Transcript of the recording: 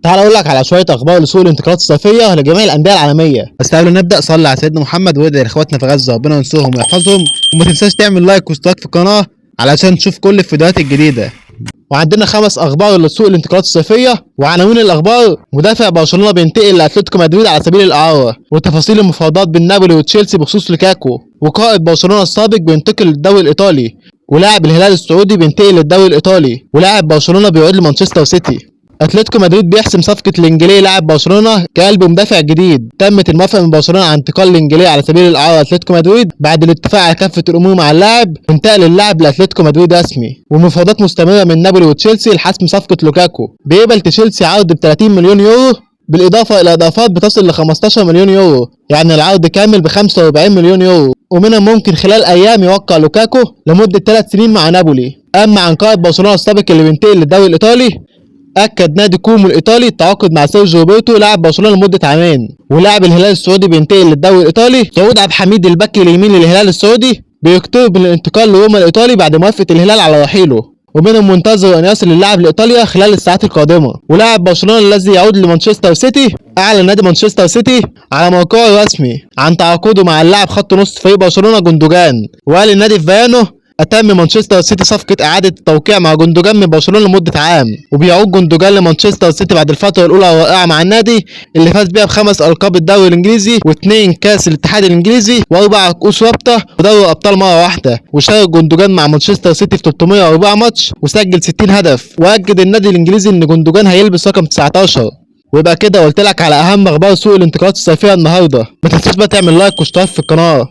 تعال اقول لك على شويه اخبار لسوق الانتقالات الصيفيه لجميع الانديه العالميه. بس قبل ما نبدا صلي على سيدنا محمد وادعي لاخواتنا في غزه ربنا ينصرهم ويحفظهم، وما تنساش تعمل لايك واشتراك في القناه علشان تشوف كل الفيديوهات الجديده. وعندنا 5 اخبار لسوق الانتقالات الصيفيه، وعناوين الاخبار: مدافع برشلونه بينتقل لاتلتيكو مدريد على سبيل الاعاره، وتفاصيل المفاوضات بين نابولي وتشيلسي بخصوص لوكاكو، وقائد برشلونه السابق بينتقل للدوري الايطالي، ولاعب الهلال السعودي بينتقل للدوري الايطالي، ولاعب برشلونه بيعود لمانشستر سيتي. اتلتيكو مدريد بيحسم صفقة الانجيلي لاعب برشلونة كقلب مدافع جديد. تمت الموافقة من برشلونة على انتقال الانجيلي على سبيل الاعارة لاتلتيكو مدريد بعد الاتفاق على كافة الامور مع اللاعب. انتقل اللاعب لاتلتيكو مدريد رسمي، والمفاوضات مستمرة من نابولي وتشيلسي لحسم صفقة لوكاكو. بيقبل تشيلسي عرض ب 30 مليون يورو بالاضافة الى اضافات بتصل ل 15 مليون يورو، يعني العرض كامل ب 45 مليون يورو، ومنهم ممكن خلال ايام يوقع لوكاكو لمدة 3 سنين مع نابولي. اما عن قائد برشلونة السابق اللي بينتقل للدوري الايطالي، اكد نادي كومو الايطالي التعاقد مع سيرجيو روبرتو لاعب برشلونه لمده عامين. ولاعب الهلال السعودي بينتقل للدوري الايطالي. سعود عبد الحميد الباك اليمين للهلال السعودي بيقترب من الانتقال لروما الايطالي بعد موافقه الهلال على رحيله، ومنهم منتظر ان يصل اللاعب لايطاليا خلال الساعات القادمه. ولاعب برشلونه الذي يعود لمانشستر سيتي، اعلن نادي مانشستر سيتي على موقعه الرسمي عن تعاقده مع اللاعب خط نص فريق برشلونه جوندوجان، وقال النادي في بيانه: أتم مانشستر سيتي صفقة إعادة التوقيع مع جوندوجان من برشلونة لمدة عام. وبيعود جوندوجان لمانشستر سيتي بعد الفترة الأولى الرائعة مع النادي اللي فاز بيها ب5 ألقاب الدوري الإنجليزي و2 كأس الاتحاد الإنجليزي و4 كؤوس رابطة ودوري الأبطال مرة واحدة. وشارك جوندوجان مع مانشستر سيتي في 304 ماتش وسجل 60 هدف. وأكد النادي الإنجليزي إن جوندوجان هيلبس رقم 19. ويبقى كده قلت لك على أهم أخبار سوق الانتقالات الصيفية النهاردة. ما تنساش بقى تعمل لايك واشتراك في القناة.